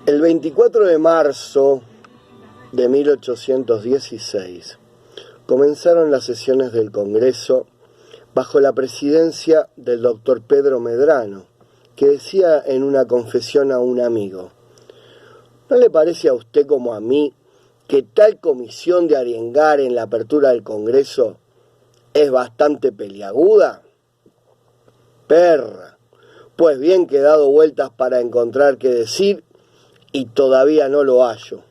El 24 de marzo de 1816 comenzaron las sesiones del Congreso bajo la presidencia del doctor Pedro Medrano, que decía en una confesión a un amigo: ¿no le parece a usted como a mí que tal comisión de arengar en la apertura del Congreso es bastante peliaguda? Perra, pues bien que he dado vueltas para encontrar qué decir y todavía no lo hallo.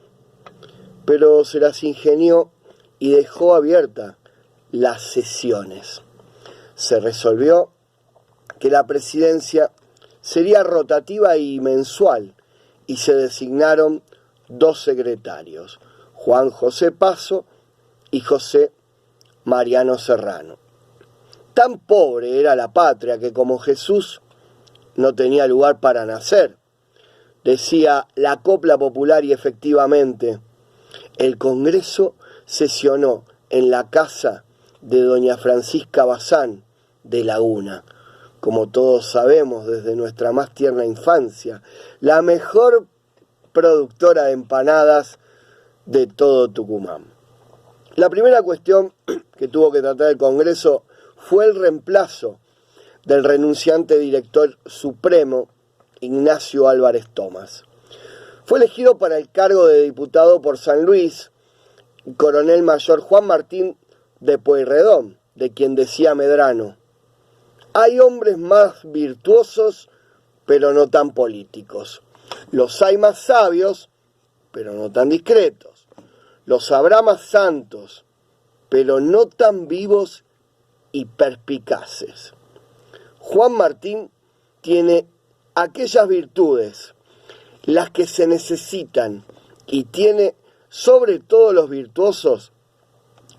Pero se las ingenió y dejó abiertas las sesiones. Se resolvió que la presidencia sería rotativa y mensual, y se designaron dos secretarios, Juan José Paso y José Mariano Serrano. Tan pobre era la patria que, como Jesús, no tenía lugar para nacer, decía la copla popular, y efectivamente el Congreso sesionó en la casa de doña Francisca Bazán de Laguna, como todos sabemos desde nuestra más tierna infancia, la mejor productora de empanadas de todo Tucumán. La primera cuestión que tuvo que tratar el Congreso fue el reemplazo del renunciante director supremo Ignacio Álvarez Tomás. Fue elegido para el cargo de diputado por San Luis el coronel mayor Juan Martín de Pueyrredón, de quien decía Medrano: hay hombres más virtuosos, pero no tan políticos. Los hay más sabios, pero no tan discretos. Los habrá más santos, pero no tan vivos y perspicaces. Juan Martín tiene aquellas virtudes, las que se necesitan, y tiene, sobre todo los virtuosos,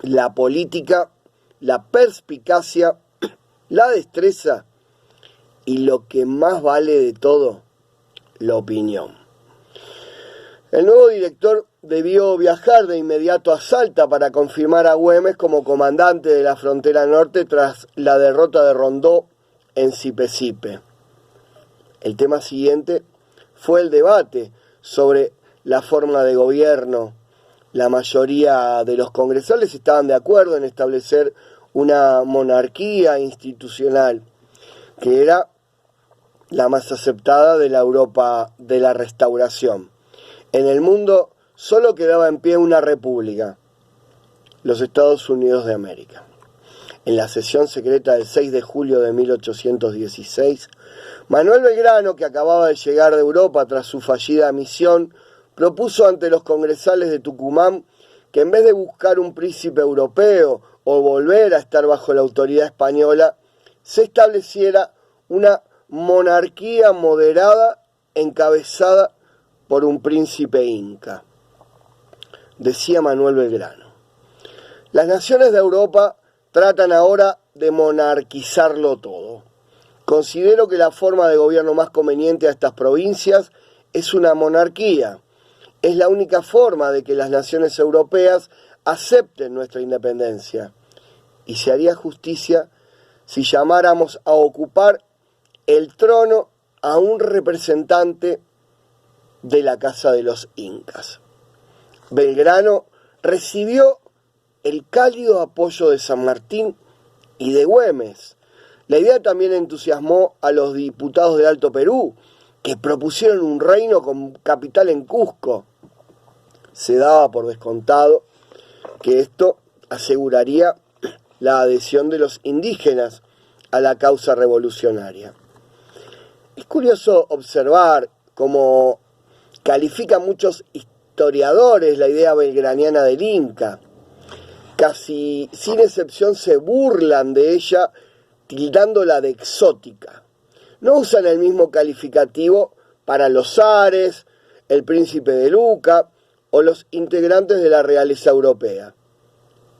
la política, la perspicacia, la destreza y, lo que más vale de todo, la opinión. El nuevo director debió viajar de inmediato a Salta para confirmar a Güemes como comandante de la frontera norte tras la derrota de Rondó en Sipe-Sipe. El tema siguiente fue el debate sobre la forma de gobierno. La mayoría de los congresales estaban de acuerdo en establecer una monarquía institucional, que era la más aceptada de la Europa de la Restauración. En el mundo solo quedaba en pie una república, los Estados Unidos de América. En la sesión secreta del 6 de julio de 1816, Manuel Belgrano, que acababa de llegar de Europa tras su fallida misión, propuso ante los congresales de Tucumán que, en vez de buscar un príncipe europeo o volver a estar bajo la autoridad española, se estableciera una monarquía moderada encabezada por un príncipe inca. Decía Manuel Belgrano: las naciones de Europa tratan ahora de monarquizarlo todo. Considero que la forma de gobierno más conveniente a estas provincias es una monarquía. Es la única forma de que las naciones europeas acepten nuestra independencia. Y se haría justicia si llamáramos a ocupar el trono a un representante de la casa de los incas. Belgrano recibió el cálido apoyo de San Martín y de Güemes. La idea también entusiasmó a los diputados del Alto Perú, que propusieron un reino con capital en Cusco. Se daba por descontado que esto aseguraría la adhesión de los indígenas a la causa revolucionaria. Es curioso observar cómo califican muchos historiadores la idea belgraniana del Inca. Casi sin excepción se burlan de ella, tildándola de exótica. No usan el mismo calificativo para los zares, el príncipe de Luca o los integrantes de la realeza europea.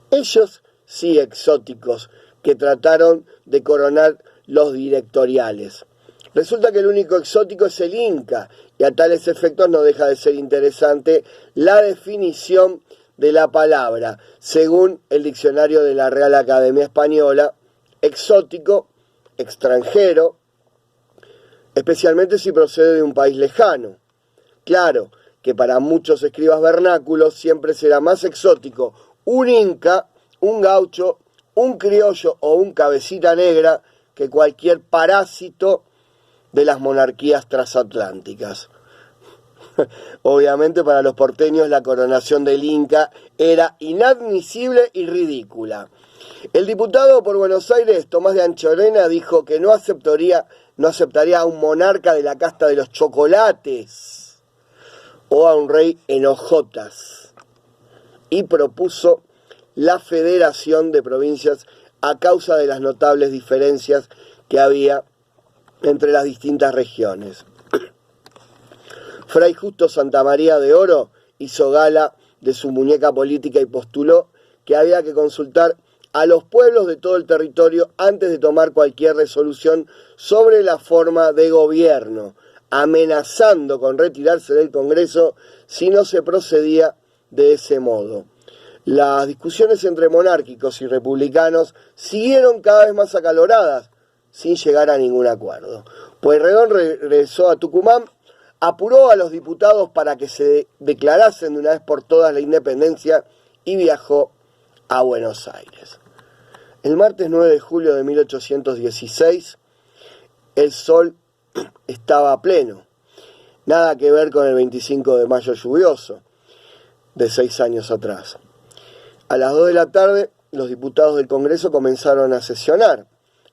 Ellos sí exóticos, que trataron de coronar los directoriales. Resulta que el único exótico es el Inca, y a tales efectos no deja de ser interesante la definición de la palabra. Según el diccionario de la Real Academia Española, exótico, extranjero, especialmente si procede de un país lejano. Claro que para muchos escribas vernáculos siempre será más exótico un inca, un gaucho, un criollo o un cabecita negra que cualquier parásito de las monarquías transatlánticas. Obviamente para los porteños la coronación del Inca era inadmisible y ridícula. El diputado por Buenos Aires, Tomás de Anchorena, dijo que no aceptaría a un monarca de la casta de los chocolates o a un rey en hojotas, y propuso la federación de provincias a causa de las notables diferencias que había entre las distintas regiones. Fray Justo Santamaría de Oro hizo gala de su muñeca política y postuló que había que consultar a los pueblos de todo el territorio antes de tomar cualquier resolución sobre la forma de gobierno, amenazando con retirarse del Congreso si no se procedía de ese modo. Las discusiones entre monárquicos y republicanos siguieron cada vez más acaloradas, sin llegar a ningún acuerdo. Pueyrredón regresó a Tucumán, apuró a los diputados para que se declarasen de una vez por todas la independencia y viajó a Buenos Aires. El martes 9 de julio de 1816, el sol estaba a pleno. Nada que ver con el 25 de mayo lluvioso de 6 años atrás. A las 2 de la tarde, los diputados del Congreso comenzaron a sesionar.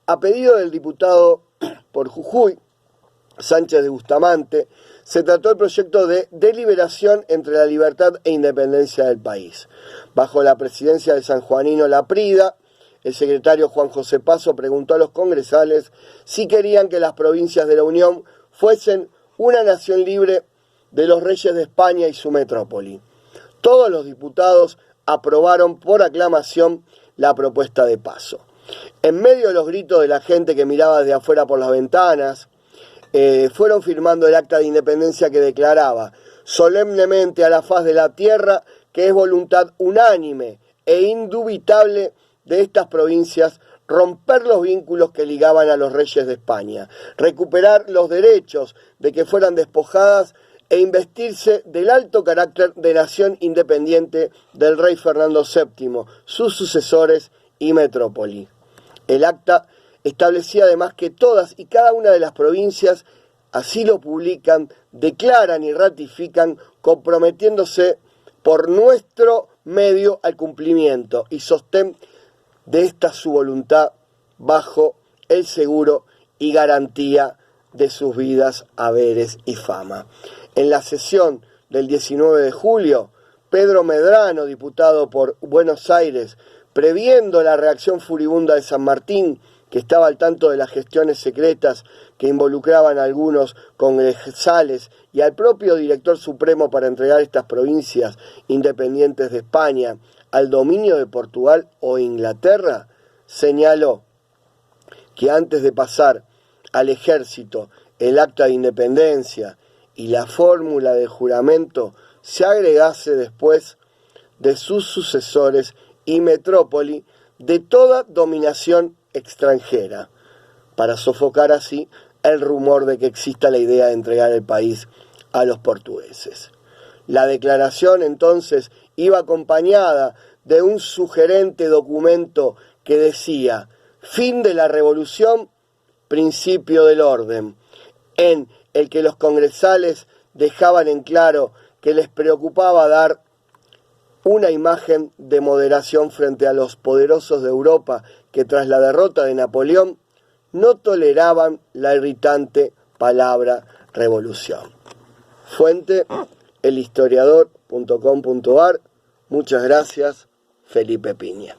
A pedido del diputado por Jujuy, Sánchez de Bustamante, se trató el proyecto de deliberación entre la libertad e independencia del país. Bajo la presidencia de sanjuanino Laprida, el secretario Juan José Paso preguntó a los congresales si querían que las provincias de la Unión fuesen una nación libre de los reyes de España y su metrópoli. Todos los diputados aprobaron por aclamación la propuesta de Paso. En medio de los gritos de la gente que miraba desde afuera por las ventanas, fueron firmando el acta de independencia que declaraba solemnemente a la faz de la tierra que es voluntad unánime e indubitable de estas provincias romper los vínculos que ligaban a los reyes de España, recuperar los derechos de que fueran despojadas e investirse del alto carácter de nación independiente del rey Fernando VII, sus sucesores y metrópoli. El acta establecía además que todas y cada una de las provincias así lo publican, declaran y ratifican, comprometiéndose por nuestro medio al cumplimiento y sostén de esta su voluntad bajo el seguro y garantía de sus vidas, haberes y fama. En la sesión del 19 de julio, Pedro Medrano, diputado por Buenos Aires, previendo la reacción furibunda de San Martín, que estaba al tanto de las gestiones secretas que involucraban a algunos congresales y al propio director supremo para entregar estas provincias independientes de España al dominio de Portugal o Inglaterra, señaló que antes de pasar al ejército el acta de independencia y la fórmula de juramento se agregase después de sus sucesores y metrópoli de toda dominación extranjera, para sofocar así el rumor de que exista la idea de entregar el país a los portugueses. La declaración entonces iba acompañada de un sugerente documento que decía: fin de la revolución, principio del orden, en el que los congresales dejaban en claro que les preocupaba dar una imagen de moderación frente a los poderosos de Europa que tras la derrota de Napoleón no toleraban la irritante palabra revolución. Fuente, elhistoriador.com.ar. Muchas gracias, Felipe Piña.